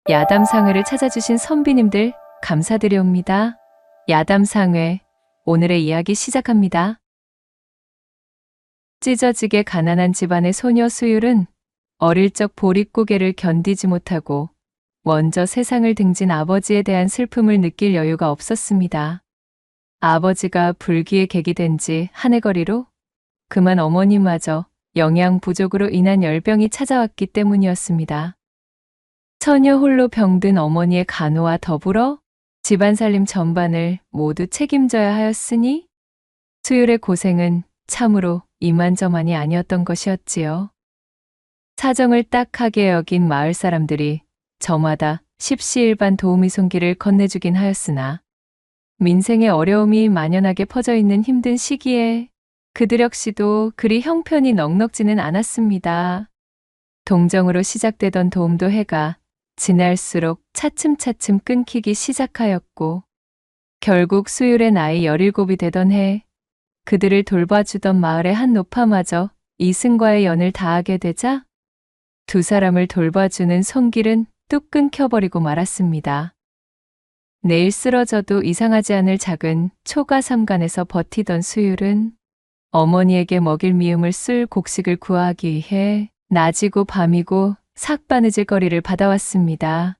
야담상회를 찾아주신 선비님들 감사드려옵니다. 야담상회, 오늘의 이야기 시작합니다. 찢어지게 가난한 집안의 소녀 수율은 어릴 적 보릿고개를 견디지 못하고 먼저 세상을 등진 아버지에 대한 슬픔을 느낄 여유가 없었습니다. 아버지가 불기의 객이 된 지 한 해 거리로 그만 어머니마저 영양 부족으로 인한 열병이 찾아왔기 때문이었습니다. 처녀 홀로 병든 어머니의 간호와 더불어 집안 살림 전반을 모두 책임져야 하였으니 수율의 고생은 참으로 이만저만이 아니었던 것이었지요. 사정을 딱하게 여긴 마을 사람들이 저마다 십시일반 도우미 손길을 건네주긴 하였으나 민생의 어려움이 만연하게 퍼져 있는 힘든 시기에 그들 역시도 그리 형편이 넉넉지는 않았습니다. 동정으로 시작되던 도움도 해가 지날수록 차츰차츰 끊기기 시작하였고 결국 수율의 나이 17이 되던 해 그들을 돌봐주던 마을의 한 노파마저 이승과의 연을 다하게 되자 두 사람을 돌봐주는 손길은 뚝 끊겨버리고 말았습니다. 내일 쓰러져도 이상하지 않을 작은 초가삼간에서 버티던 수율은 어머니에게 먹일 미움을 쓸 곡식을 구하기 위해 낮이고 밤이고 삭바느질 거리를 받아왔습니다.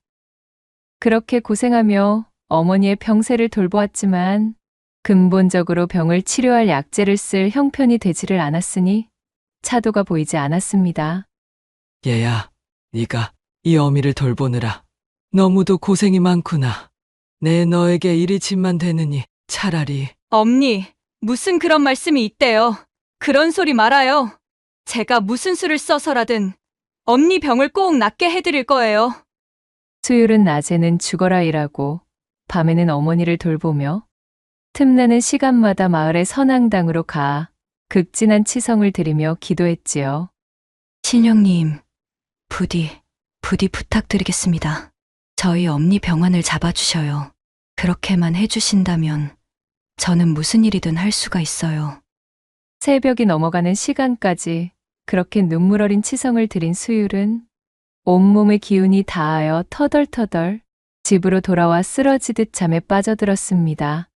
그렇게 고생하며 어머니의 병세를 돌보았지만 근본적으로 병을 치료할 약재를 쓸 형편이 되지를 않았으니 차도가 보이지 않았습니다. 얘야, 네가 이 어미를 돌보느라 너무도 고생이 많구나. 내 너에게 이리 짐만 되느니 차라리. 엄니, 무슨 그런 말씀이 있대요. 그런 소리 말아요. 제가 무슨 수를 써서라든 엄니 병을 꼭 낫게 해드릴 거예요. 수율은 낮에는 죽어라 일하고 밤에는 어머니를 돌보며 틈나는 시간마다 마을의 선앙당으로 가 극진한 치성을 드리며 기도했지요. 신령님, 부디 부탁드리겠습니다. 저희 엄니 병환을 잡아주셔요. 그렇게만 해주신다면 저는 무슨 일이든 할 수가 있어요. 새벽이 넘어가는 시간까지 그렇게 눈물 어린 치성을 드린 수율은 온몸의 기운이 다하여 터덜터덜 집으로 돌아와 쓰러지듯 잠에 빠져들었습니다.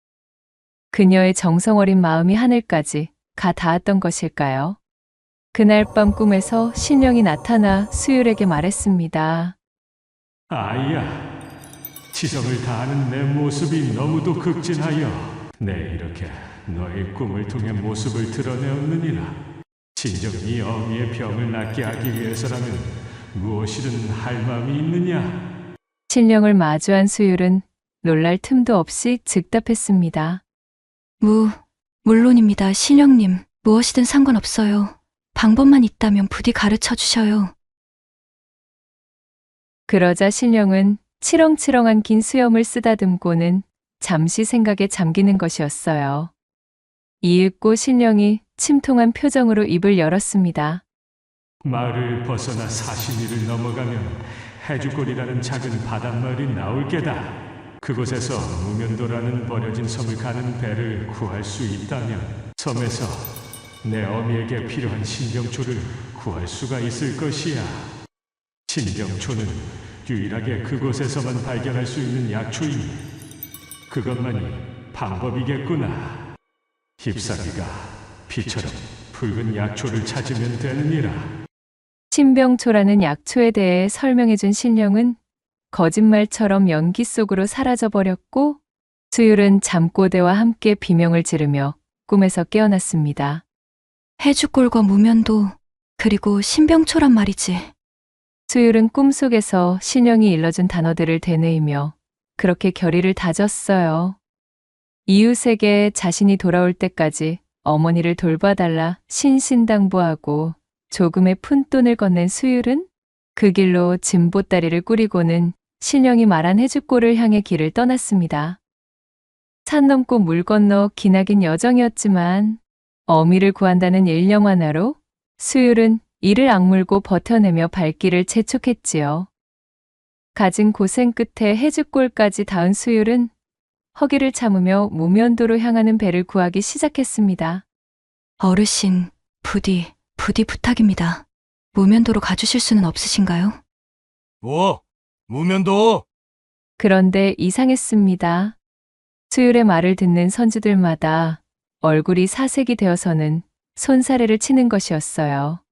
그녀의 정성 어린 마음이 하늘까지 가 닿았던 것일까요? 그날 밤 꿈에서 신령이 나타나 수율에게 말했습니다. 아이야, 지성을 다하는 내 모습이 너무도 극진하여 내 이렇게 너의 꿈을 통해 모습을 드러내었느니라. 진정 이 어미의 병을 낫게 하기 위해서라면 무엇이든 할 마음이 있느냐? 신령을 마주한 수율은 놀랄 틈도 없이 즉답했습니다. 물론입니다, 신령님. 무엇이든 상관없어요. 방법만 있다면 부디 가르쳐 주셔요. 그러자 신령은 치렁치렁한 긴 수염을 쓰다듬고는 잠시 생각에 잠기는 것이었어요. 이윽고 신령이 침통한 표정으로 입을 열었습니다. 마을을 벗어나 40리를 넘어가면 해주골이라는 작은 바닷마을이 나올 게다. 그곳에서 무면도라는 버려진 섬을 가는 배를 구할 수 있다면 섬에서 내 어미에게 필요한 신병초를 구할 수가 있을 것이야. 신병초는 유일하게 그곳에서만 발견할 수 있는 약초이니 그것만이 방법이겠구나. 잎사귀가 피처럼 붉은 약초를 찾으면 되느니라. 신병초라는 약초에 대해 설명해준 신령은 거짓말처럼 연기 속으로 사라져버렸고 수율은 잠꼬대와 함께 비명을 지르며 꿈에서 깨어났습니다. 해주골과 무면도, 그리고 신병초란 말이지. 수율은 꿈속에서 신령이 일러준 단어들을 되뇌이며 그렇게 결의를 다졌어요. 이웃에게 자신이 돌아올 때까지 어머니를 돌봐달라 신신당부하고 조금의 푼돈을 건넨 수율은 그 길로 진보다리를 꾸리고는 신령이 말한 해주골을 향해 길을 떠났습니다. 산 넘고 물 건너 기나긴 여정이었지만 어미를 구한다는 일념 하나로 수율은 이를 악물고 버텨내며 발길을 재촉했지요. 갖은 고생 끝에 해주골까지 닿은 수율은 허기를 참으며 무면도로 향하는 배를 구하기 시작했습니다. 어르신, 부디 부탁입니다. 무면도로 가주실 수는 없으신가요? 뭐? 무면도 그런데 이상했습니다. 수율의 말을 듣는 선주들마다 얼굴이 사색이 되어서는 손사래를 치는 것이었어요.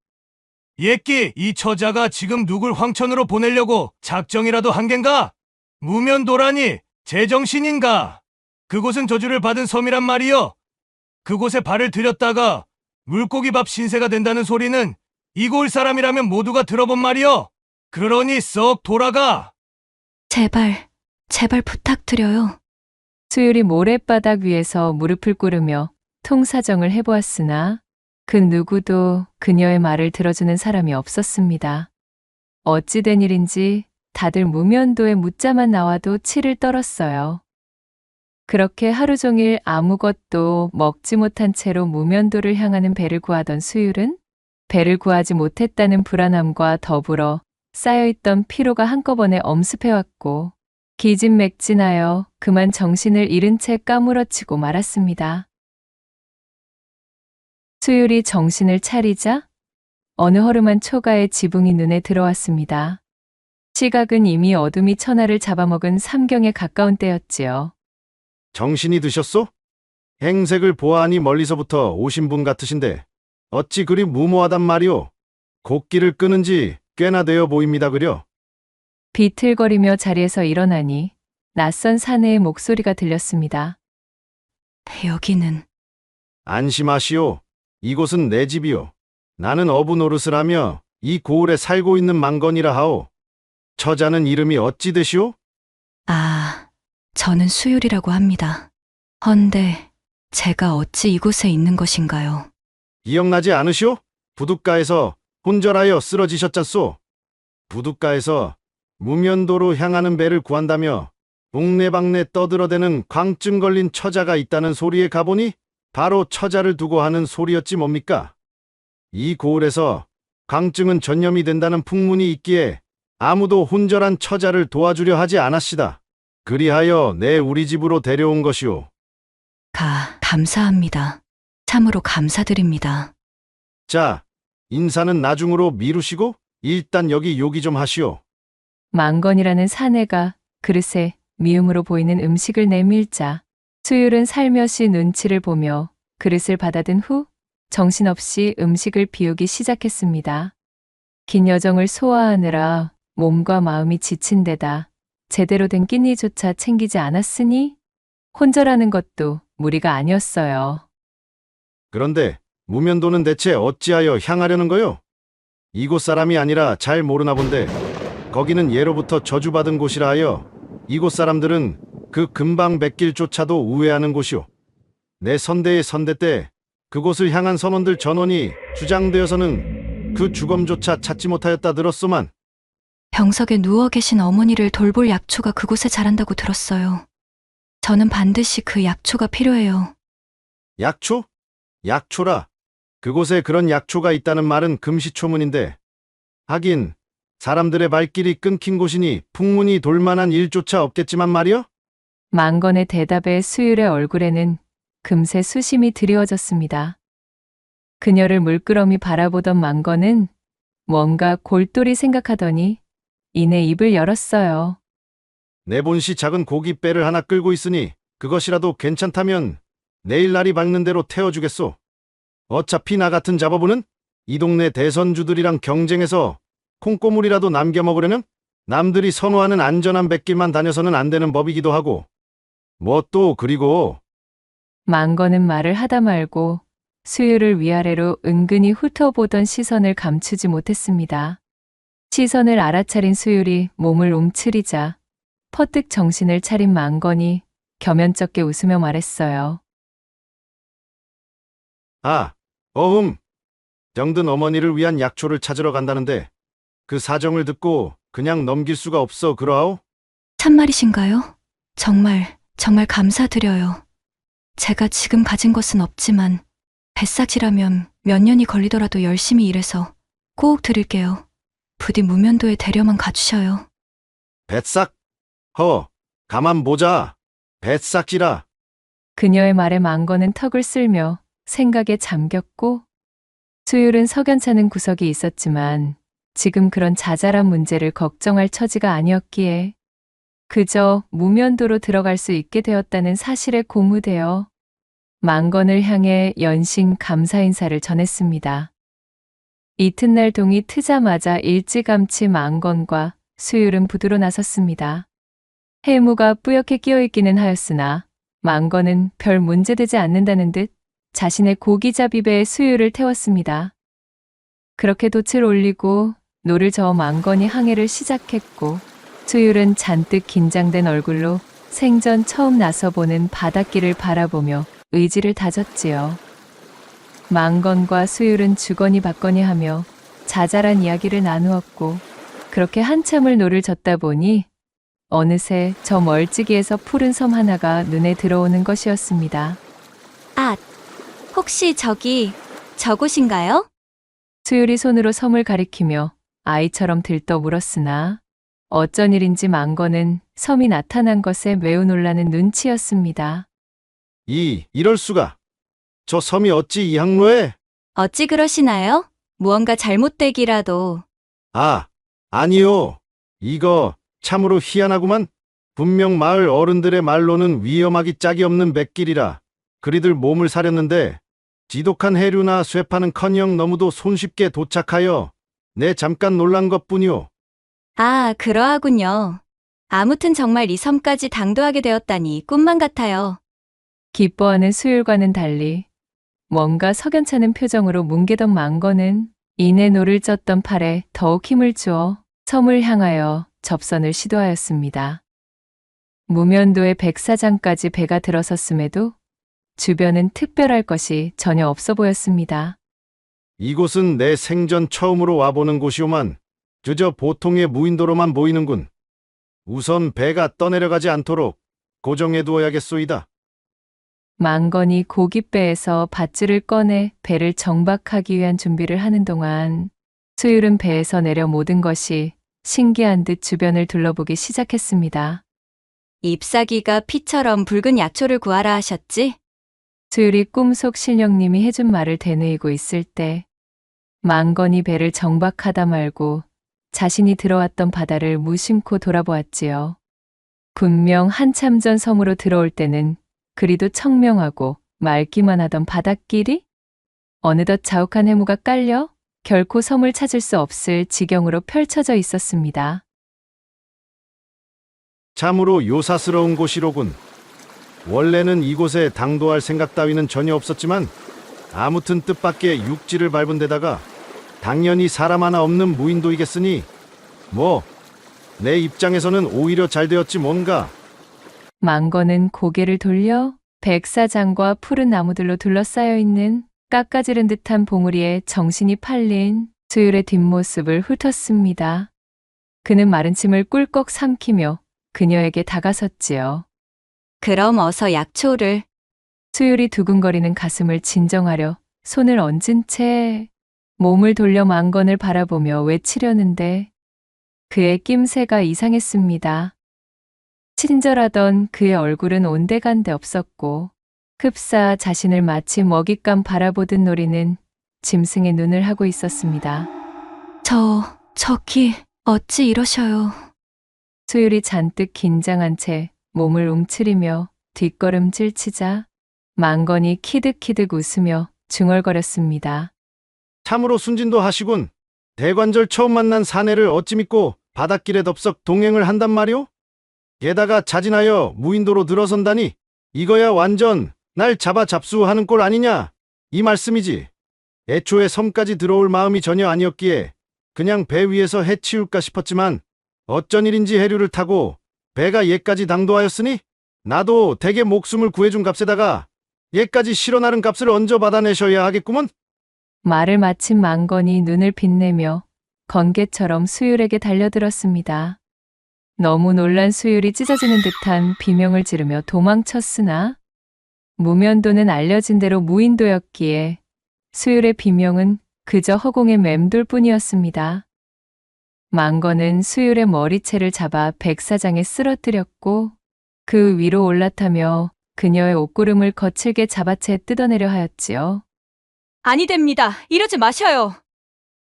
예끼 이 처자가 지금 누굴 황천으로 보내려고 작정이라도 한 겐가? 무면도라니 제정신인가? 그곳은 저주를 받은 섬이란 말이여. 그곳에 발을 들였다가 물고기밥 신세가 된다는 소리는 이곳 사람이라면 모두가 들어본 말이여. 그러니 썩 돌아가. 제발, 제발 부탁드려요. 수율이 모랫바닥 위에서 무릎을 꿇으며 통사정을 해보았으나 그 누구도 그녀의 말을 들어주는 사람이 없었습니다. 어찌된 일인지 다들 무면도에 묻자만 나와도 치를 떨었어요. 그렇게 하루 종일 아무것도 먹지 못한 채로 무면도를 향하는 배를 구하던 수율은 배를 구하지 못했다는 불안함과 더불어 쌓여있던 피로가 한꺼번에 엄습해왔고 기진맥진하여 그만 정신을 잃은 채 까무러치고 말았습니다. 수율이 정신을 차리자 어느 허름한 초가의 지붕이 눈에 들어왔습니다. 시각은 이미 어둠이 천하를 잡아먹은 삼경에 가까운 때였지요. 정신이 드셨소? 행색을 보아하니 멀리서부터 오신 분 같으신데 어찌 그리 무모하단 말이오? 곡기를 끄는지 꽤나 되어 보입니다 그려. 비틀거리며 자리에서 일어나니 낯선 사내의 목소리가 들렸습니다. 여기는 안심하시오. 이곳은 내 집이오. 나는 어부 노릇을 하며 이 고을에 살고 있는 망건이라 하오. 처자는 이름이 어찌 되시오? 아, 저는 수율이라고 합니다. 헌데 제가 어찌 이곳에 있는 것인가요? 기억나지 않으시오? 부둣가에서 혼절하여 쓰러지셨잖소. 부둣가에서 무면도로 향하는 배를 구한다며 동네방네 떠들어대는 광증 걸린 처자가 있다는 소리에 가보니 바로 처자를 두고 하는 소리였지 뭡니까? 이 고을에서 광증은 전염이 된다는 풍문이 있기에 아무도 혼절한 처자를 도와주려 하지 않았시다. 그리하여 내 우리 집으로 데려온 것이오. 감사합니다. 참으로 감사드립니다. 자, 인사는 나중으로 미루시고 일단 여기 요기 좀 하시오. 망건이라는 사내가 그릇에 미음으로 보이는 음식을 내밀자 수율은 살며시 눈치를 보며 그릇을 받아든 후 정신없이 음식을 비우기 시작했습니다. 긴 여정을 소화하느라 몸과 마음이 지친 데다 제대로 된 끼니조차 챙기지 않았으니 혼절하는 것도 무리가 아니었어요. 그런데 무면도는 대체 어찌하여 향하려는 거요? 이곳 사람이 아니라 잘 모르나 본데 거기는 예로부터 저주받은 곳이라 하여 이곳 사람들은 그 근방 뱃길조차도 우회하는 곳이오. 내 선대의 선대 때 그곳을 향한 선원들 전원이 주장되어서는 그 주검조차 찾지 못하였다 들었소만. 병석에 누워 계신 어머니를 돌볼 약초가 그곳에 자란다고 들었어요. 저는 반드시 그 약초가 필요해요. 약초? 약초라. 그곳에 그런 약초가 있다는 말은 금시초문인데 하긴 사람들의 발길이 끊긴 곳이니 풍문이 돌만한 일조차 없겠지만 말이여? 망건의 대답에 수율의 얼굴에는 금세 수심이 드리워졌습니다. 그녀를 물끄러미 바라보던 망건은 뭔가 골똘히 생각하더니 이내 입을 열었어요. 내 본시 작은 고깃배를 하나 끌고 있으니 그것이라도 괜찮다면 내일 날이 밝는 대로 태워주겠소. 어차피 나 같은 잡어부는 이 동네 대선주들이랑 경쟁해서 콩고물이라도 남겨 먹으려면 남들이 선호하는 안전한 뱃길만 다녀서는 안 되는 법이기도 하고 뭐 또 그리고 망건은 말을 하다 말고 수율을 위아래로 은근히 훑어보던 시선을 감추지 못했습니다. 시선을 알아차린 수율이 몸을 움츠리자 퍼뜩 정신을 차린 망건이 겸연쩍게 웃으며 말했어요. 아, 정든 어머니를 위한 약초를 찾으러 간다는데 그 사정을 듣고 그냥 넘길 수가 없어 그러하오? 참말이신가요? 정말 감사드려요. 제가 지금 가진 것은 없지만 뱃삭이라면 몇 년이 걸리더라도 열심히 일해서 꼭 드릴게요. 부디 무면도에 데려만 가주셔요. 뱃삭? 가만 보자. 뱃삭이라. 그녀의 말에 망건은 턱을 쓸며 생각에 잠겼고 수율은 석연찮은 구석이 있었지만 지금 그런 자잘한 문제를 걱정할 처지가 아니었기에 그저 무면도로 들어갈 수 있게 되었다는 사실에 고무되어 망건을 향해 연신 감사 인사를 전했습니다. 이튿날 동이 트자마자 일찌감치 망건과 수율은 부두로 나섰습니다. 해무가 뿌옇게 끼어있기는 하였으나 망건은 별 문제되지 않는다는 듯 자신의 고기잡이배에 수율을 태웠습니다. 그렇게 돛을 올리고 노를 저어 망건이 항해를 시작했고 수율은 잔뜩 긴장된 얼굴로 생전 처음 나서보는 바닷길을 바라보며 의지를 다졌지요. 망건과 수율은 주거니 받거니 하며 자잘한 이야기를 나누었고 그렇게 한참을 노를 젓다 보니 어느새 저 멀찍이에서 푸른 섬 하나가 눈에 들어오는 것이었습니다. 아, 혹시 저곳인가요? 수율이 손으로 섬을 가리키며 아이처럼 들떠 물었으나 어쩐 일인지 망건은 섬이 나타난 것에 매우 놀라는 눈치였습니다. 이럴 수가. 저 섬이 어찌 이 항로에? 어찌 그러시나요? 무언가 잘못되기라도. 아니요. 이거 참으로 희한하구만. 분명 마을 어른들의 말로는 위험하기 짝이 없는 뱃길이라 그리들 몸을 사렸는데 지독한 해류나 쇠파는커녕 너무도 손쉽게 도착하여 내 잠깐 놀란 것뿐이오. 아, 그러하군요. 아무튼 정말 이 섬까지 당도하게 되었다니 꿈만 같아요. 기뻐하는 수율과는 달리 뭔가 석연찮은 표정으로 뭉개던 망건은 이내 노를 젓던 팔에 더욱 힘을 주어 섬을 향하여 접선을 시도하였습니다. 무면도의 백사장까지 배가 들어섰음에도 주변은 특별할 것이 전혀 없어 보였습니다. 이곳은 내 생전 처음으로 와보는 곳이오만 그저 보통의 무인도로만 보이는군. 우선 배가 떠내려가지 않도록 고정해 두어야겠소이다. 망건이 고깃배에서 밧줄을 꺼내 배를 정박하기 위한 준비를 하는 동안 수율은 배에서 내려 모든 것이 신기한 듯 주변을 둘러보기 시작했습니다. 잎사귀가 피처럼 붉은 약초를 구하라 하셨지? 수율이 꿈속 신령님이 해준 말을 되뇌이고 있을 때 망건이 배를 정박하다 말고 자신이 들어왔던 바다를 무심코 돌아보았지요. 분명 한참 전 섬으로 들어올 때는 그리도 청명하고 맑기만 하던 바닷길이 어느덧 자욱한 해무가 깔려 결코 섬을 찾을 수 없을 지경으로 펼쳐져 있었습니다. 참으로 요사스러운 곳이로군. 원래는 이곳에 당도할 생각 따위는 전혀 없었지만 아무튼 뜻밖의 육지를 밟은 데다가 당연히 사람 하나 없는 무인도이겠으니 내 입장에서는 오히려 잘 되었지 뭔가. 망건은 고개를 돌려 백사장과 푸른 나무들로 둘러싸여 있는 깎아지른 듯한 봉우리에 정신이 팔린 수율의 뒷모습을 훑었습니다. 그는 마른 침을 꿀꺽 삼키며 그녀에게 다가섰지요. 그럼 어서 약초를. 수율이 두근거리는 가슴을 진정하려 손을 얹은 채 몸을 돌려 망건을 바라보며 외치려는데 그의 낌새가 이상했습니다. 친절하던 그의 얼굴은 온데간데 없었고 흡사 자신을 마치 먹잇감 바라보듯 노리는 짐승의 눈을 하고 있었습니다. 저기 어찌 이러셔요. 수율이 잔뜩 긴장한 채 몸을 움츠리며 뒷걸음질 치자 망건이 키득키득 웃으며 중얼거렸습니다. 참으로 순진도 하시군. 대관절 처음 만난 사내를 어찌 믿고 바닷길에 덥석 동행을 한단 말이오? 게다가 자진하여 무인도로 들어선다니 이거야 완전 날 잡아 잡수하는 꼴 아니냐 이 말씀이지. 애초에 섬까지 들어올 마음이 전혀 아니었기에 그냥 배 위에서 해치울까 싶었지만 어쩐 일인지 해류를 타고 배가 얘까지 당도하였으니 나도 대개 목숨을 구해준 값에다가 얘까지 실어 나른 값을 얹어 받아내셔야 하겠구먼. 말을 마친 망건이 눈을 빛내며 건개처럼 수율에게 달려들었습니다. 너무 놀란 수율이 찢어지는 듯한 비명을 지르며 도망쳤으나 무면도는 알려진 대로 무인도였기에 수율의 비명은 그저 허공의 맴돌 뿐이었습니다. 망건은 수율의 머리채를 잡아 백사장에 쓰러뜨렸고 그 위로 올라타며 그녀의 옷구름을 거칠게 잡아채 뜯어내려 하였지요. 아니 됩니다. 이러지 마셔요.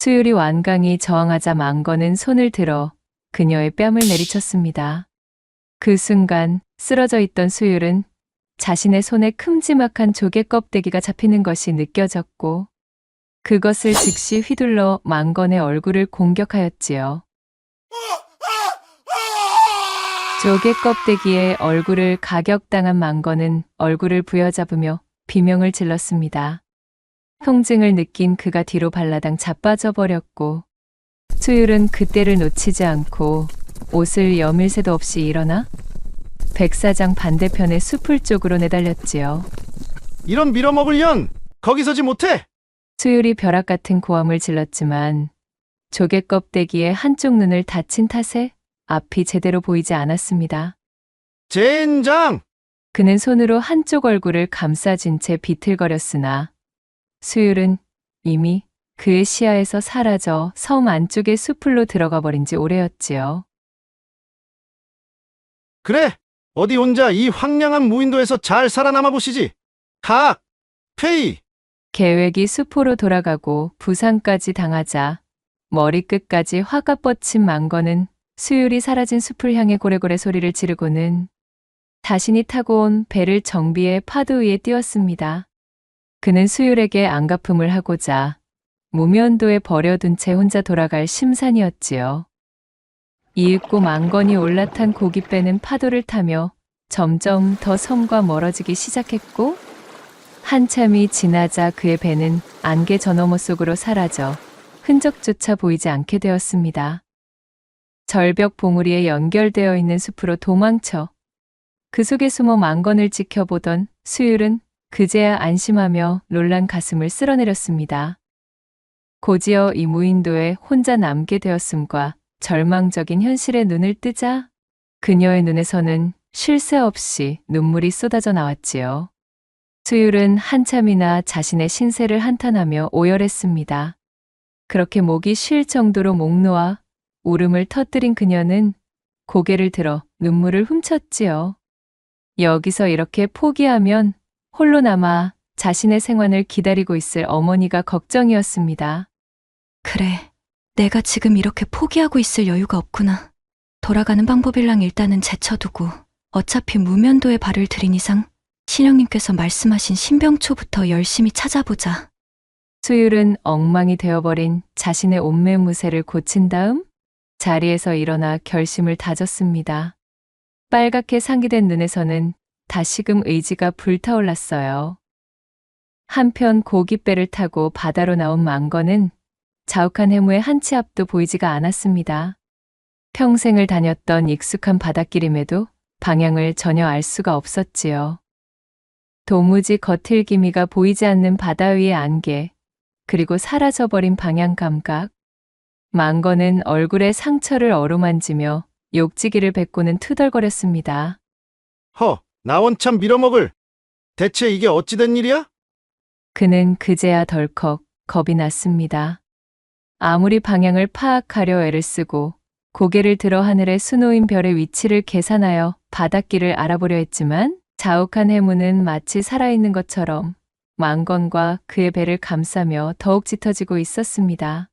수율이 완강히 저항하자 망건은 손을 들어 그녀의 뺨을 내리쳤습니다. 그 순간 쓰러져 있던 수율은 자신의 손에 큼지막한 조개 껍데기가 잡히는 것이 느껴졌고 그것을 즉시 휘둘러 망건의 얼굴을 공격하였지요. 조개 껍데기에 얼굴을 가격당한 망건은 얼굴을 부여잡으며 비명을 질렀습니다. 통증을 느낀 그가 뒤로 발라당 자빠져 버렸고 수율은 그때를 놓치지 않고 옷을 여밀 새도 없이 일어나 백사장 반대편의 숲을 쪽으로 내달렸지요. 이런 밀어먹을 년! 거기 서지 못해! 수율이 벼락 같은 고함을 질렀지만 조개 껍데기에 한쪽 눈을 다친 탓에 앞이 제대로 보이지 않았습니다. 젠장! 그는 손으로 한쪽 얼굴을 감싸진 채 비틀거렸으나 수율은 이미 그의 시야에서 사라져 섬 안쪽의 숲으로 들어가 버린 지 오래였지요. 그래! 어디 혼자 이 황량한 무인도에서 잘 살아남아 보시지! 각! 페이! 계획이 수포로 돌아가고 부상까지 당하자 머리끝까지 화가 뻗친 망건은 수율이 사라진 숲을 향해 고래고래 소리를 지르고는 자신이 타고 온 배를 정비해 파도 위에 띄웠습니다. 그는 수율에게 안갚음을 하고자 무면도에 버려둔 채 혼자 돌아갈 심산이었지요. 이윽고 망건이 올라탄 고깃배는 파도를 타며 점점 더 섬과 멀어지기 시작했고 한참이 지나자 그의 배는 안개 저 너머 속으로 사라져 흔적조차 보이지 않게 되었습니다. 절벽 봉우리에 연결되어 있는 숲으로 도망쳐 그 속에 숨어 망건을 지켜보던 수율은 그제야 안심하며 놀란 가슴을 쓸어내렸습니다. 곧이어 이 무인도에 혼자 남게 되었음과 절망적인 현실에 눈을 뜨자 그녀의 눈에서는 쉴 새 없이 눈물이 쏟아져 나왔지요. 수율은 한참이나 자신의 신세를 한탄하며 오열했습니다. 그렇게 목이 쉴 정도로 목 놓아 울음을 터뜨린 그녀는 고개를 들어 눈물을 훔쳤지요. 여기서 이렇게 포기하면 홀로 남아 자신의 생환을 기다리고 있을 어머니가 걱정이었습니다. 그래, 내가 지금 이렇게 포기하고 있을 여유가 없구나. 돌아가는 방법일랑 일단은 제쳐두고 어차피 무면도에 발을 들인 이상 신령님께서 말씀하신 신병초부터 열심히 찾아보자. 수율은 엉망이 되어버린 자신의 옷매무새를 고친 다음 자리에서 일어나 결심을 다졌습니다. 빨갛게 상기된 눈에서는 다시금 의지가 불타올랐어요. 한편 고깃배를 타고 바다로 나온 망건은 자욱한 해무의 한 치 앞도 보이지가 않았습니다. 평생을 다녔던 익숙한 바닷길임에도 방향을 전혀 알 수가 없었지요. 도무지 겉을기미가 보이지 않는 바다 위의 안개, 그리고 사라져버린 방향 감각. 망건은 얼굴에 상처를 어루만지며 욕지기를 뱉고는 투덜거렸습니다. 허! 나 원참 밀어먹을! 대체 이게 어찌된 일이야? 그는 그제야 덜컥 겁이 났습니다. 아무리 방향을 파악하려 애를 쓰고 고개를 들어 하늘에 수놓인 별의 위치를 계산하여 바닷길을 알아보려 했지만 자욱한 해무는 마치 살아있는 것처럼 망건과 그의 배를 감싸며 더욱 짙어지고 있었습니다.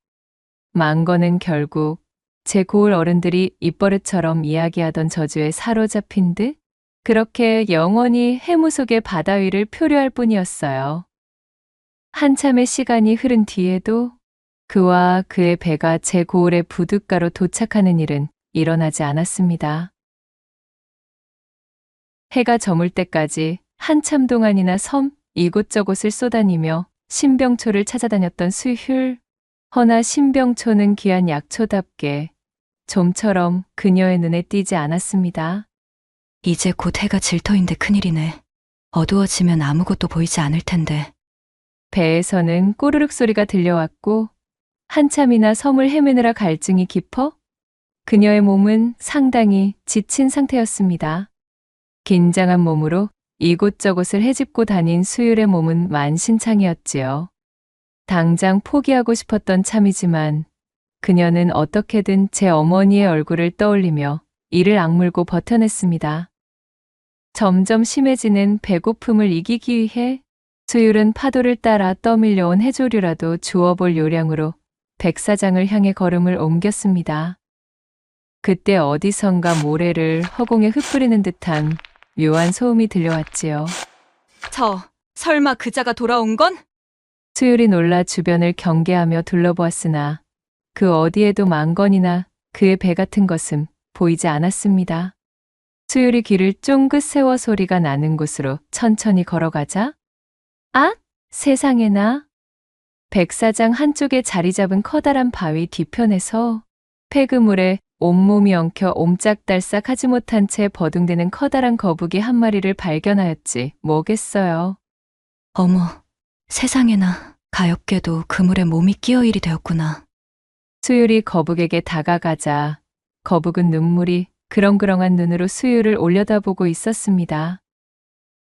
망건은 결국 제 고을 어른들이 입버릇처럼 이야기하던 저주에 사로잡힌 듯 그렇게 영원히 해무 속의 바다 위를 표류할 뿐이었어요. 한참의 시간이 흐른 뒤에도 그와 그의 배가 제 고을의 부둣가로 도착하는 일은 일어나지 않았습니다. 해가 저물 때까지 한참 동안이나 섬 이곳저곳을 쏘다니며 신병초를 찾아다녔던 수율. 허나 신병초는 귀한 약초답게 좀처럼 그녀의 눈에 띄지 않았습니다. 이제 곧 해가 질 터인데 큰일이네. 어두워지면 아무것도 보이지 않을 텐데. 배에서는 꼬르륵 소리가 들려왔고 한참이나 섬을 헤매느라 갈증이 깊어 그녀의 몸은 상당히 지친 상태였습니다. 긴장한 몸으로 이곳저곳을 헤집고 다닌 수율의 몸은 만신창이었지요. 당장 포기하고 싶었던 참이지만 그녀는 어떻게든 제 어머니의 얼굴을 떠올리며 이를 악물고 버텨냈습니다. 점점 심해지는 배고픔을 이기기 위해 수율은 파도를 따라 떠밀려온 해조류라도 주워볼 요량으로 백사장을 향해 걸음을 옮겼습니다. 그때 어디선가 모래를 허공에 흩뿌리는 듯한 묘한 소음이 들려왔지요. 설마 그자가 돌아온 건? 수율이 놀라 주변을 경계하며 둘러보았으나 그 어디에도 망건이나 그의 배 같은 것은 보이지 않았습니다. 수율이 귀를 쫑긋 세워 소리가 나는 곳으로 천천히 걸어가자 아! 세상에나! 백사장 한쪽에 자리 잡은 커다란 바위 뒤편에서 폐그물에 온몸이 엉켜 옴짝달싹 하지 못한 채 버둥대는 커다란 거북이 한 마리를 발견하였지 뭐겠어요. 어머, 세상에나 가엾게도 그물에 몸이 끼어 일이 되었구나. 수율이 거북에게 다가가자 거북은 눈물이 그렁그렁한 눈으로 수율을 올려다보고 있었습니다.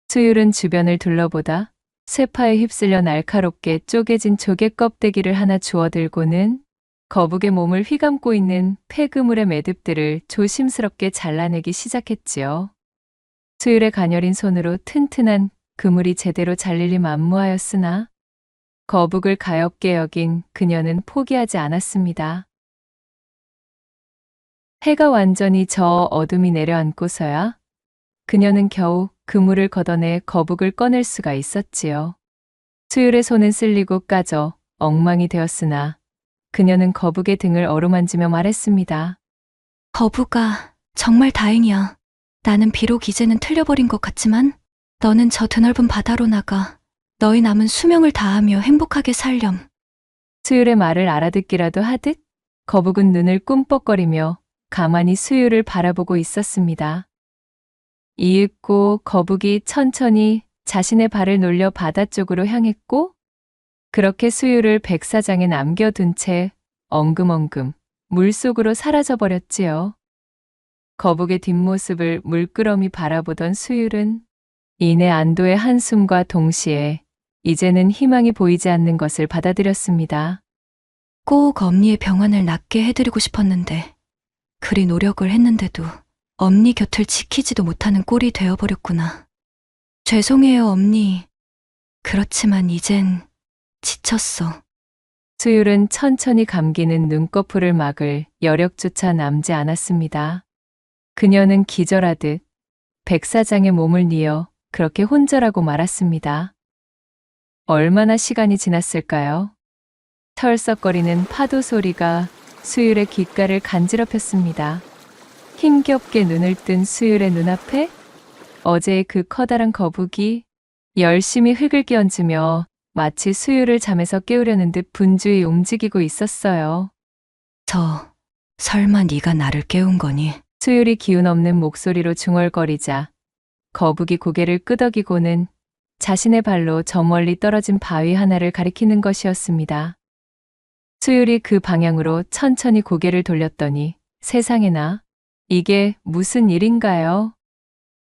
수율은 주변을 둘러보다 쇠파에 휩쓸려 날카롭게 쪼개진 조개 껍데기를 하나 주워들고는 거북의 몸을 휘감고 있는 폐그물의 매듭들을 조심스럽게 잘라내기 시작했지요. 수율의 가녀린 손으로 튼튼한 그물이 제대로 잘리리 만무하였으나 거북을 가엾게 여긴 그녀는 포기하지 않았습니다. 해가 완전히 저 어둠이 내려앉고서야 그녀는 겨우 그물을 걷어내 거북을 꺼낼 수가 있었지요. 수율의 손은 쓸리고 까져 엉망이 되었으나 그녀는 거북의 등을 어루만지며 말했습니다. 거북아, 정말 다행이야. 나는 비록 이제는 틀려버린 것 같지만 너는 저 드넓은 바다로 나가 너희 남은 수명을 다하며 행복하게 살렴. 수율의 말을 알아듣기라도 하듯 거북은 눈을 꿈뻑거리며 가만히 수율을 바라보고 있었습니다. 이윽고 거북이 천천히 자신의 발을 놀려 바다 쪽으로 향했고 그렇게 수율을 백사장에 남겨둔 채 엉금엉금 물속으로 사라져버렸지요. 거북의 뒷모습을 물끄러미 바라보던 수율은 이내 안도의 한숨과 동시에 이제는 희망이 보이지 않는 것을 받아들였습니다. 꼭 엄니의 병환을 낫게 해드리고 싶었는데 그리 노력을 했는데도 엄니 곁을 지키지도 못하는 꼴이 되어버렸구나. 죄송해요, 엄니. 그렇지만 이젠 지쳤어. 수율은 천천히 감기는 눈꺼풀을 막을 여력조차 남지 않았습니다. 그녀는 기절하듯 백사장의 몸을 뉘어 그렇게 혼절하고 말았습니다. 얼마나 시간이 지났을까요? 털썩거리는 파도 소리가 수율의 귓가를 간지럽혔습니다. 힘겹게 눈을 뜬 수율의 눈앞에 어제의 그 커다란 거북이 열심히 흙을 끼얹으며 마치 수율을 잠에서 깨우려는 듯 분주히 움직이고 있었어요. 설마 네가 나를 깨운 거니? 수율이 기운 없는 목소리로 중얼거리자 거북이 고개를 끄덕이고는 자신의 발로 저 멀리 떨어진 바위 하나를 가리키는 것이었습니다. 수율이 그 방향으로 천천히 고개를 돌렸더니 세상에나 이게 무슨 일인가요?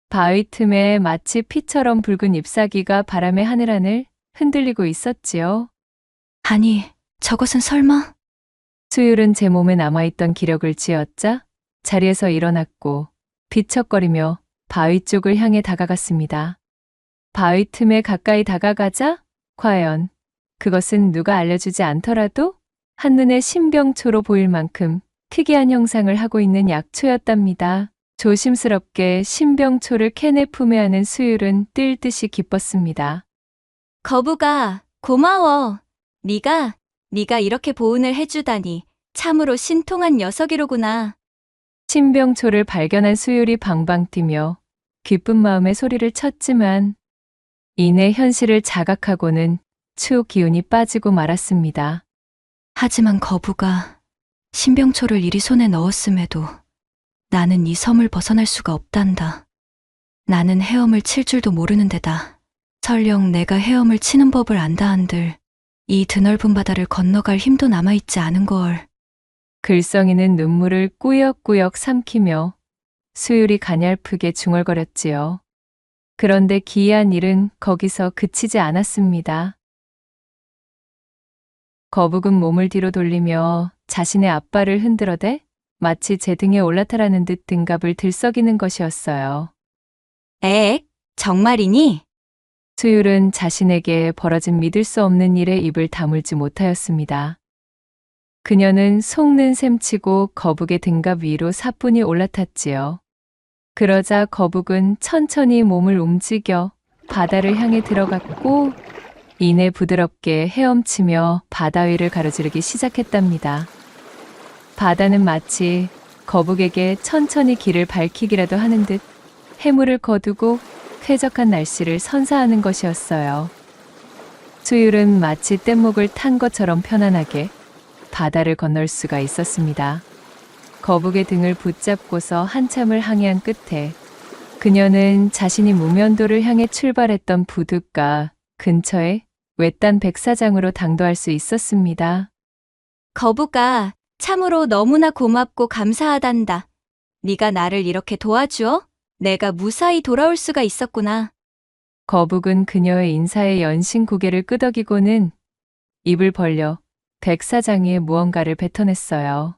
바위 틈에 마치 피처럼 붉은 잎사귀가 바람의 하늘하늘 흔들리고 있었지요. 아니, 저것은 설마? 수율은 제 몸에 남아있던 기력을 쥐어짜 자리에서 일어났고 비척거리며 바위 쪽을 향해 다가갔습니다. 바위 틈에 가까이 다가가자 과연 그것은 누가 알려주지 않더라도 한눈에 신병초로 보일 만큼 특이한 형상을 하고 있는 약초였답니다. 조심스럽게 신병초를 캔에 품에 안은 수율은 뜰 듯이 기뻤습니다. 거북아, 고마워. 네가 이렇게 보은을 해주다니 참으로 신통한 녀석이로구나. 신병초를 발견한 수율이 방방 뛰며 기쁜 마음에 소리를 쳤지만 이내 현실을 자각하고는 추억 기운이 빠지고 말았습니다. 하지만 거북아, 신병초를 이리 손에 넣었음에도 나는 이 섬을 벗어날 수가 없단다. 나는 헤엄을 칠 줄도 모르는 데다 설령 내가 헤엄을 치는 법을 안다 한들 이 드넓은 바다를 건너갈 힘도 남아있지 않은 걸. 글썽이는 눈물을 꾸역꾸역 삼키며 수율이 가냘프게 중얼거렸지요. 그런데 기이한 일은 거기서 그치지 않았습니다. 거북은 몸을 뒤로 돌리며 자신의 앞발을 흔들어대 마치 제 등에 올라타라는 듯 등갑을 들썩이는 것이었어요. 엥? 정말이니? 수율은 자신에게 벌어진 믿을 수 없는 일에 입을 다물지 못하였습니다. 그녀는 속는 셈치고 거북의 등갑 위로 사뿐히 올라탔지요. 그러자 거북은 천천히 몸을 움직여 바다를 향해 들어갔고 이내 부드럽게 헤엄치며 바다 위를 가로지르기 시작했답니다. 바다는 마치 거북에게 천천히 길을 밝히기라도 하는 듯 해물을 거두고 쾌적한 날씨를 선사하는 것이었어요. 수율은 마치 뗏목을 탄 것처럼 편안하게 바다를 건널 수가 있었습니다. 거북의 등을 붙잡고서 한참을 항해한 끝에 그녀는 자신이 무면도를 향해 출발했던 부둣가 근처에 외딴 백사장으로 당도할 수 있었습니다. 거북아, 참으로 너무나 고맙고 감사하단다. 네가 나를 이렇게 도와주어 내가 무사히 돌아올 수가 있었구나. 거북은 그녀의 인사에 연신 고개를 끄덕이고는 입을 벌려 백사장이에 무언가를 뱉어냈어요.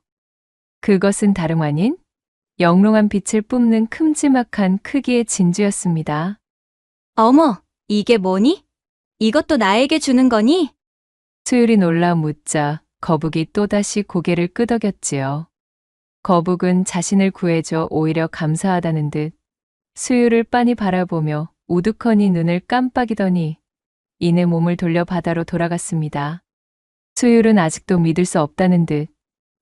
그것은 다름 아닌 영롱한 빛을 뿜는 큼지막한 크기의 진주였습니다. 어머, 이게 뭐니? 이것도 나에게 주는 거니? 수율이 놀라 묻자 거북이 또다시 고개를 끄덕였지요. 거북은 자신을 구해줘 오히려 감사하다는 듯 수율을 빤히 바라보며 우두커니 눈을 깜빡이더니 이내 몸을 돌려 바다로 돌아갔습니다. 수율은 아직도 믿을 수 없다는 듯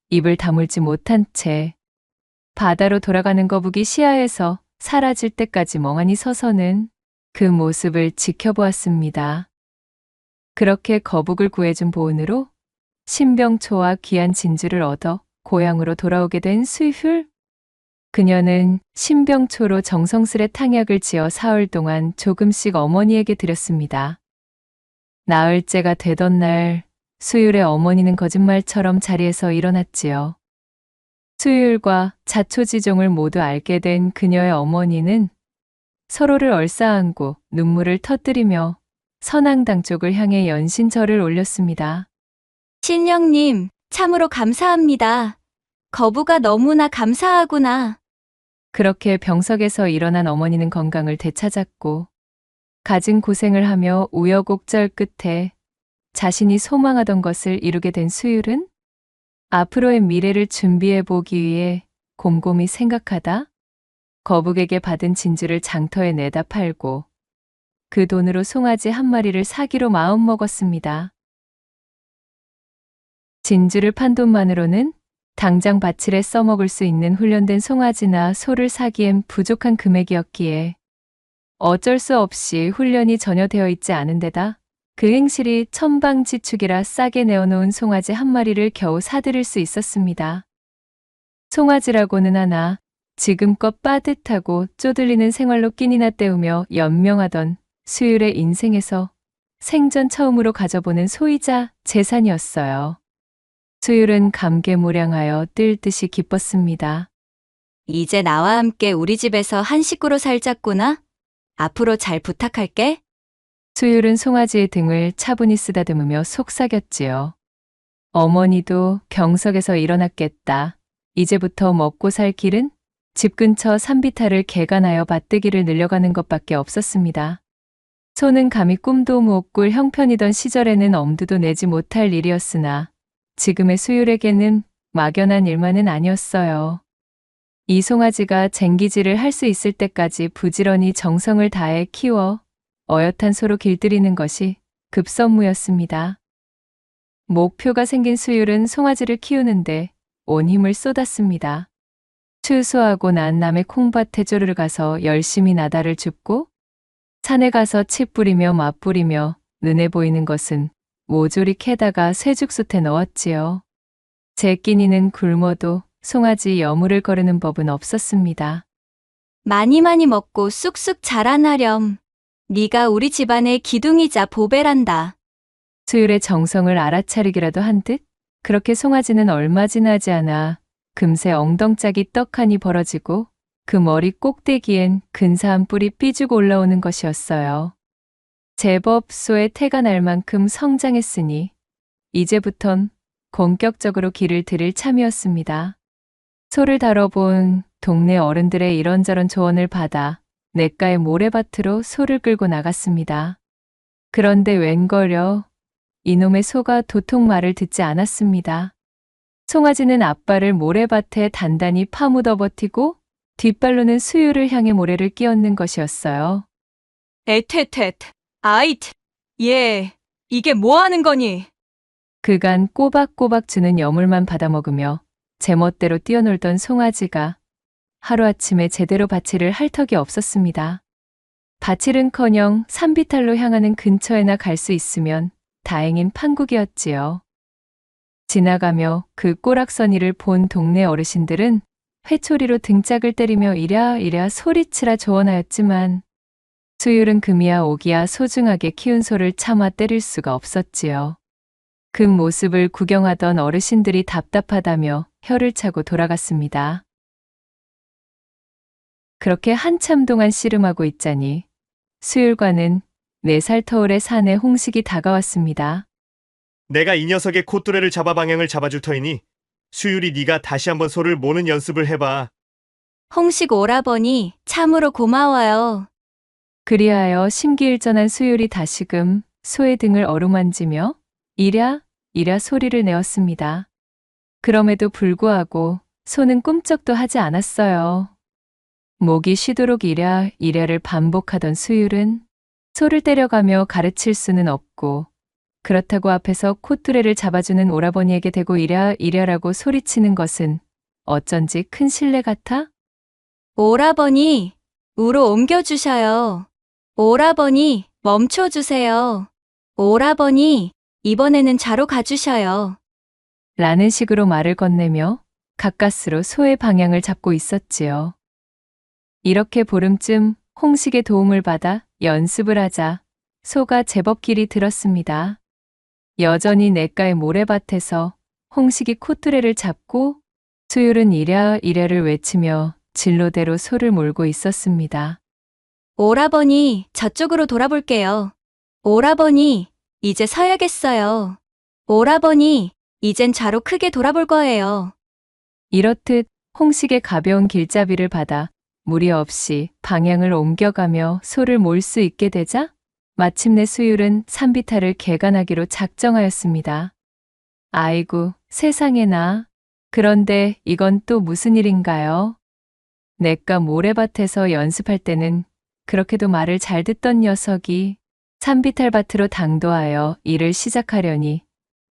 입을 다물지 못한 채 바다로 돌아가는 거북이 시야에서 사라질 때까지 멍하니 서서는 그 모습을 지켜보았습니다. 그렇게 거북을 구해준 보은으로 신병초와 귀한 진주를 얻어 고향으로 돌아오게 된 수율. 그녀는 신병초로 정성스레 탕약을 지어 사흘 동안 조금씩 어머니에게 드렸습니다. 나흘째가 되던 날 수율의 어머니는 거짓말처럼 자리에서 일어났지요. 수율과 자초지종을 모두 알게 된 그녀의 어머니는 서로를 얼싸안고 눈물을 터뜨리며 선앙당 쪽을 향해 연신절을 올렸습니다. 신령님, 참으로 감사합니다. 거부가 너무나 감사하구나. 그렇게 병석에서 일어난 어머니는 건강을 되찾았고 갖은 고생을 하며 우여곡절 끝에 자신이 소망하던 것을 이루게 된 수율은 앞으로의 미래를 준비해 보기 위해 곰곰이 생각하다 거북에게 받은 진주를 장터에 내다 팔고 그 돈으로 송아지 한 마리를 사기로 마음먹었습니다. 진주를 판 돈만으로는 당장 밭일에 써먹을 수 있는 훈련된 송아지나 소를 사기엔 부족한 금액이었기에 어쩔 수 없이 훈련이 전혀 되어 있지 않은 데다 그 행실이 천방지축이라 싸게 내어놓은 송아지 한 마리를 겨우 사들일 수 있었습니다. 송아지라고는 하나 지금껏 빠듯하고 쪼들리는 생활로 끼니나 때우며 연명하던 수율의 인생에서 생전 처음으로 가져보는 소이자 재산이었어요. 수율은 감개무량하여 뜰 듯이 기뻤습니다. 이제 나와 함께 우리 집에서 한 식구로 살자꾸나. 앞으로 잘 부탁할게. 수율은 송아지의 등을 차분히 쓰다듬으며 속삭였지요. 어머니도 병석에서 일어났겠다. 이제부터 먹고 살 길은 집 근처 산비탈을 개간하여 밭대기를 늘려가는 것밖에 없었습니다. 소는 감히 꿈도 못 꿀 형편이던 시절에는 엄두도 내지 못할 일이었으나 지금의 수율에게는 막연한 일만은 아니었어요. 이 송아지가 쟁기질을 할 수 있을 때까지 부지런히 정성을 다해 키워 어엿한 소로 길들이는 것이 급선무였습니다. 목표가 생긴 수율은 송아지를 키우는데 온 힘을 쏟았습니다. 추수하고 난 남의 콩밭에 쪼르르 가서 열심히 나다를 줍고 산에 가서 치 뿌리며 맛 뿌리며 눈에 보이는 것은 모조리 캐다가 쇠죽솥에 넣었지요. 제 끼니는 굶어도 송아지 여물을 거르는 법은 없었습니다. 많이 먹고 쑥쑥 자라나렴. 네가 우리 집안의 기둥이자 보배란다. 수율의 정성을 알아차리기라도 한 듯 그렇게 송아지는 얼마 지나지 않아 금세 엉덩짝이 떡하니 벌어지고 그 머리 꼭대기엔 근사한 뿔이 삐죽 올라오는 것이었어요. 제법 소의 태가 날 만큼 성장했으니 이제부턴 본격적으로 길을 들일 참이었습니다. 소를 다뤄본 동네 어른들의 이런저런 조언을 받아 냇가의 모래밭으로 소를 끌고 나갔습니다. 그런데 웬걸요, 이놈의 소가 도통 말을 듣지 않았습니다. 송아지는 앞발을 모래밭에 단단히 파묻어 버티고 뒷발로는 수유를 향해 모래를 끼얹는 것이었어요. 에텟텟, 아잇, 예, 이게 뭐 하는 거니? 그간 꼬박꼬박 주는 여물만 받아먹으며 제멋대로 뛰어놀던 송아지가 하루아침에 제대로 밭일을 할 턱이 없었습니다. 밭일은커녕 산비탈로 향하는 근처에나 갈 수 있으면 다행인 판국이었지요. 지나가며 그 꼬락서니를 본 동네 어르신들은 회초리로 등짝을 때리며 이랴이랴 소리치라 조언하였지만 수율은 금이야 오기야 소중하게 키운 소를 차마 때릴 수가 없었지요. 그 모습을 구경하던 어르신들이 답답하다며 혀를 차고 돌아갔습니다. 그렇게 한참 동안 씨름하고 있자니 수율과는 4살 터울의 사내 홍식이 다가왔습니다. 내가 이 녀석의 콧뚜레를 잡아 방향을 잡아줄 터이니 수율이 네가 다시 한번 소를 모는 연습을 해봐. 홍식 오라버니 참으로 고마워요. 그리하여 심기일전한 수율이 다시금 소의 등을 어루만지며 이랴 이랴 소리를 내었습니다. 그럼에도 불구하고 소는 꿈쩍도 하지 않았어요. 목이 쉬도록 이랴 이랴를 반복하던 수율은 소를 때려가며 가르칠 수는 없고 그렇다고 앞에서 콧뚜레를 잡아주는 오라버니에게 대고 이랴 이랴라고 소리치는 것은 어쩐지 큰 신뢰 같아? 오라버니, 우로 옮겨주셔요. 오라버니, 멈춰주세요. 오라버니, 이번에는 자로 가주셔요. 라는 식으로 말을 건네며 가까스로 소의 방향을 잡고 있었지요. 이렇게 보름쯤 홍식의 도움을 받아 연습을 하자 소가 제법 길이 들었습니다. 여전히 냇가의 모래밭에서 홍식이 콧뚜레를 잡고 수율은 이랴 이랴를 외치며 진로대로 소를 몰고 있었습니다. 오라버니, 저쪽으로 돌아볼게요. 오라버니, 이제 서야겠어요. 오라버니, 이젠 좌로 크게 돌아볼 거예요. 이렇듯 홍식의 가벼운 길잡이를 받아 무리 없이 방향을 옮겨가며 소를 몰 수 있게 되자 마침내 수율은 산비탈을 개간하기로 작정하였습니다. 아이고, 세상에나. 그런데 이건 또 무슨 일인가요? 냇가 모래밭에서 연습할 때는 그렇게도 말을 잘 듣던 녀석이 산비탈 밭으로 당도하여 일을 시작하려니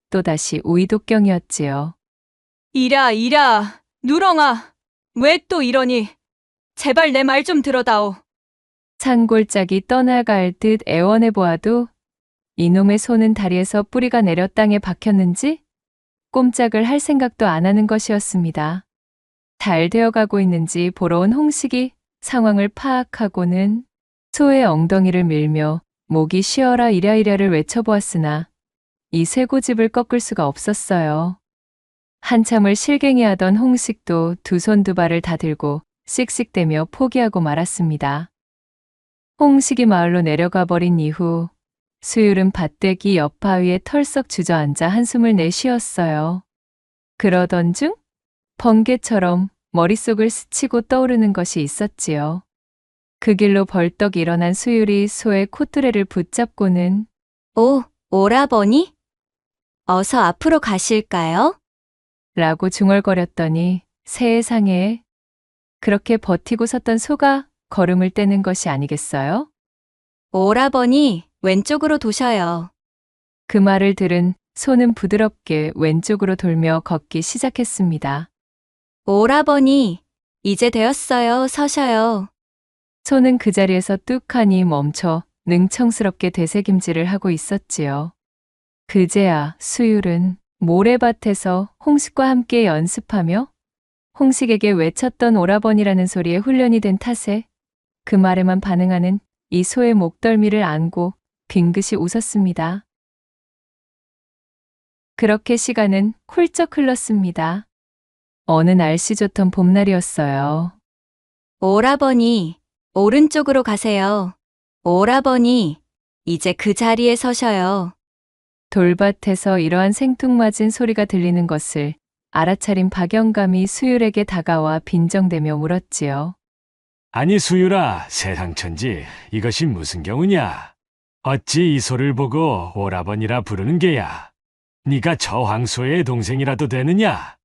또다시 우이독경이었지요. 이랴, 누렁아, 왜 또 이러니? 제발 내 말 좀 들어다오. 산골짜기 떠나갈 듯 애원해 보아도 이놈의 소는 다리에서 뿌리가 내려 땅에 박혔는지 꼼짝을 할 생각도 안 하는 것이었습니다. 잘 되어가고 있는지 보러 온 홍식이 상황을 파악하고는 소의 엉덩이를 밀며 목이 쉬어라 이랴이랴를 외쳐보았으나 이 쇠고집을 꺾을 수가 없었어요. 한참을 실갱이하던 홍식도 두 손 두 발을 다 들고 씩씩대며 포기하고 말았습니다. 홍식이 마을로 내려가 버린 이후 수율은 밭대기 옆바위에 털썩 주저앉아 한숨을 내쉬었어요. 그러던 중 번개처럼 머릿속을 스치고 떠오르는 것이 있었지요. 그 길로 벌떡 일어난 수율이 소의 콧뚜레를 붙잡고는 오라버니? 어서 앞으로 가실까요? 라고 중얼거렸더니 세상에 그렇게 버티고 섰던 소가 걸음을 떼는 것이 아니겠어요? 오라버니, 왼쪽으로 도셔요. 그 말을 들은 소는 부드럽게 왼쪽으로 돌며 걷기 시작했습니다. 오라버니, 이제 되었어요. 서셔요. 소는 그 자리에서 뚝하니 멈춰 능청스럽게 되새김질을 하고 있었지요. 그제야 수율은 모래밭에서 홍식과 함께 연습하며 홍식에게 외쳤던 오라버니라는 소리에 훈련이 된 탓에 그 말에만 반응하는 이 소의 목덜미를 안고 빙긋이 웃었습니다. 그렇게 시간은 훌쩍 흘렀습니다. 어느 날씨 좋던 봄날이었어요. 오라버니, 오른쪽으로 가세요. 오라버니, 이제 그 자리에 서셔요. 돌밭에서 이러한 생뚱맞은 소리가 들리는 것을 알아차린 박영감이 수율에게 다가와 빈정대며 물었지요. 아니 수유라, 세상천지 이것이 무슨 경우냐? 어찌 이 소를 보고 오라버니라 부르는 게야? 네가 저 황소의 동생이라도 되느냐?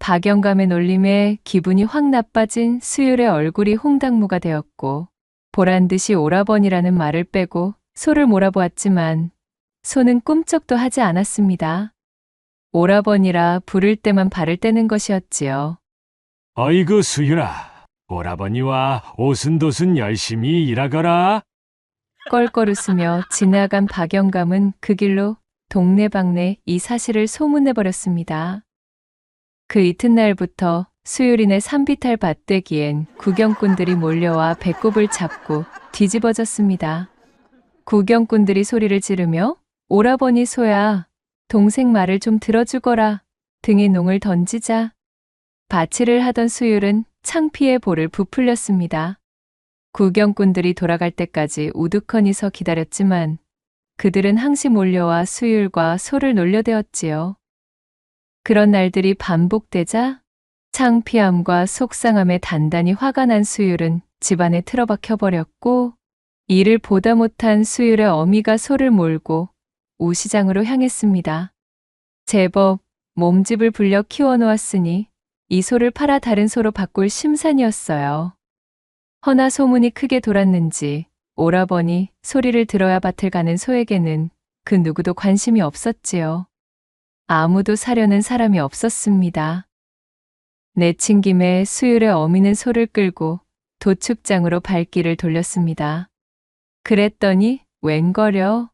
박영감의 놀림에 기분이 확 나빠진 수율의 얼굴이 홍당무가 되었고 보란듯이 오라버니라는 말을 빼고 소를 몰아보았지만 소는 꿈쩍도 하지 않았습니다. 오라버니라 부를 때만 발을 떼는 것이었지요. 어이구 수유라, 오라버니와 오순도순 열심히 일하거라. 껄껄 웃으며 지나간 박영감은 그 길로 동네방네 이 사실을 소문내버렸습니다. 그 이튿날부터 수유린의 산비탈 밭되기엔 구경꾼들이 몰려와 배꼽을 잡고 뒤집어졌습니다. 구경꾼들이 소리를 지르며 오라버니 소야, 동생 말을 좀 들어주거라 등의 농을 던지자 바치를 하던 수율은 창피에 볼을 부풀렸습니다. 구경꾼들이 돌아갈 때까지 우두커니 서 기다렸지만 그들은 항시 몰려와 수율과 소를 놀려대었지요. 그런 날들이 반복되자 창피함과 속상함에 단단히 화가 난 수율은 집안에 틀어박혀버렸고 이를 보다 못한 수율의 어미가 소를 몰고 우시장으로 향했습니다. 제법 몸집을 불려 키워놓았으니 이 소를 팔아 다른 소로 바꿀 심산이었어요. 허나 소문이 크게 돌았는지 오라버니 소리를 들어야 밭을 가는 소에게는 그 누구도 관심이 없었지요. 아무도 사려는 사람이 없었습니다. 내친 김에 수율의 어미는 소를 끌고 도축장으로 발길을 돌렸습니다. 그랬더니 웬걸요?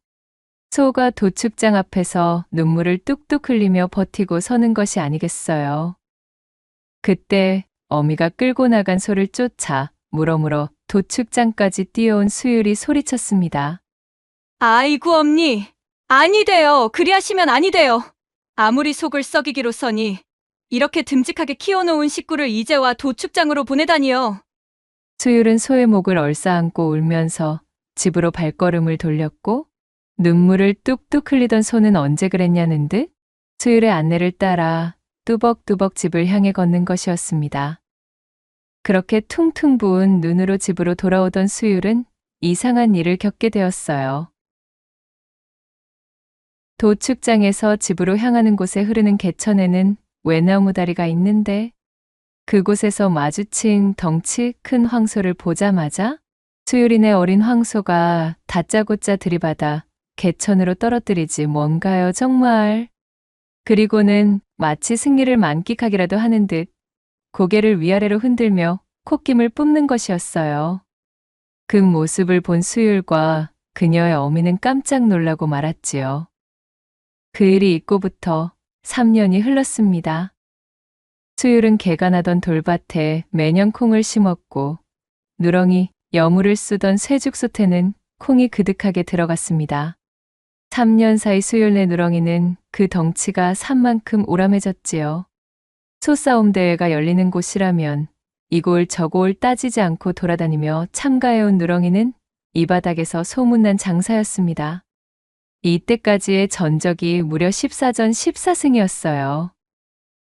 소가 도축장 앞에서 눈물을 뚝뚝 흘리며 버티고 서는 것이 아니겠어요. 그때 어미가 끌고 나간 소를 쫓아 물어물어 도축장까지 뛰어온 수율이 소리쳤습니다. 아이고 엄니, 아니 돼요. 그리하시면 아니 돼요. 아무리 속을 썩이기로서니 이렇게 듬직하게 키워놓은 식구를 이제와 도축장으로 보내다니요. 수율은 소의 목을 얼싸안고 울면서 집으로 발걸음을 돌렸고 눈물을 뚝뚝 흘리던 소는 언제 그랬냐는 듯 수율의 안내를 따라 뚜벅뚜벅 집을 향해 걷는 것이었습니다. 그렇게 퉁퉁 부은 눈으로 집으로 돌아오던 수율은 이상한 일을 겪게 되었어요. 도축장에서 집으로 향하는 곳에 흐르는 개천에는 외나무 다리가 있는데 그곳에서 마주친 덩치 큰 황소를 보자마자 수율인의 어린 황소가 다짜고짜 들이받아 개천으로 떨어뜨리지 뭔가요 정말. 그리고는 마치 승리를 만끽하기라도 하는 듯 고개를 위아래로 흔들며 콧김을 뿜는 것이었어요. 그 모습을 본 수율과 그녀의 어미는 깜짝 놀라고 말았지요. 그 일이 있고부터 3년이 흘렀습니다. 수율은 개가 나던 돌밭에 매년 콩을 심었고 누렁이, 여물을 쓰던 쇠죽솥에는 콩이 그득하게 들어갔습니다. 3년 사이 수율네 누렁이는 그 덩치가 산만큼 오람해졌지요. 소싸움 대회가 열리는 곳이라면 이골 저골 따지지 않고 돌아다니며 참가해온 누렁이는 이 바닥에서 소문난 장사였습니다. 이때까지의 전적이 무려 14전 14승이었어요.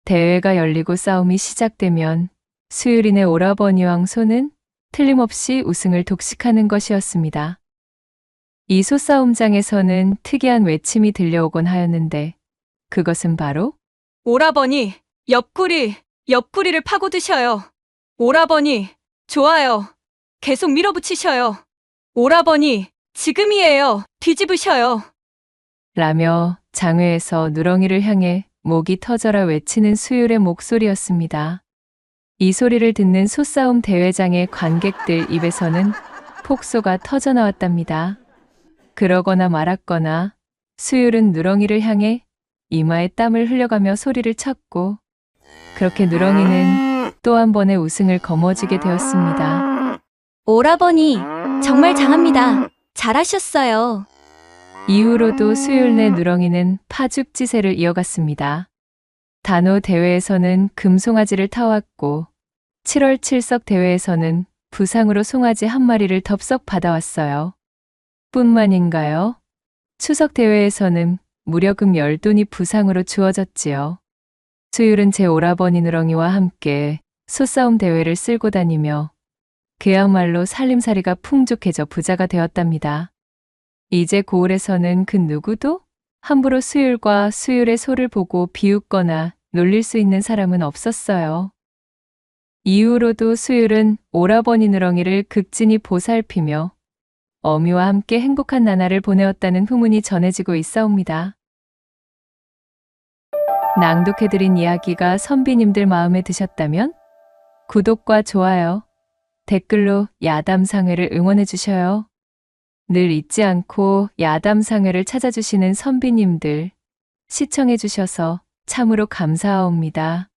대회가 열리고 싸움이 시작되면 수율인의 오라버니 황소는 틀림없이 우승을 독식하는 것이었습니다. 이 소싸움장에서는 특이한 외침이 들려오곤 하였는데 그것은 바로 오라버니, 옆구리를 파고 드셔요. 오라버니, 좋아요. 계속 밀어붙이셔요. 오라버니, 지금이에요. 뒤집으셔요. 라며 장외에서 누렁이를 향해 목이 터져라 외치는 수율의 목소리였습니다. 이 소리를 듣는 소싸움 대회장의 관객들 입에서는 폭소가 터져나왔답니다. 그러거나 말았거나 수율은 누렁이를 향해 이마에 땀을 흘려가며 소리를 쳤고 그렇게 누렁이는 또 한 번의 우승을 거머쥐게 되었습니다. 오라버니, 정말 장합니다. 잘하셨어요. 이후로도 수율내 누렁이는 파죽지세를 이어갔습니다. 단호 대회에서는 금송아지를 타왔고 7월 7석 대회에서는 부상으로 송아지 한 마리를 덥석 받아왔어요. 뿐만인가요? 추석 대회에서는 무려 금 10돈이 부상으로 주어졌지요. 수율은 제 오라버니 누렁이와 함께 소싸움 대회를 쓸고 다니며 그야말로 살림살이가 풍족해져 부자가 되었답니다. 이제 고을에서는 그 누구도 함부로 수율과 수율의 소를 보고 비웃거나 놀릴 수 있는 사람은 없었어요. 이후로도 수율은 오라버니 누렁이를 극진히 보살피며 어미와 함께 행복한 나날을 보내었다는 후문이 전해지고 있사옵니다. 낭독해드린 이야기가 선비님들 마음에 드셨다면 구독과 좋아요, 댓글로 야담상회를 응원해 주셔요. 늘 잊지 않고 야담상회를 찾아주시는 선비님들 시청해 주셔서 참으로 감사하옵니다.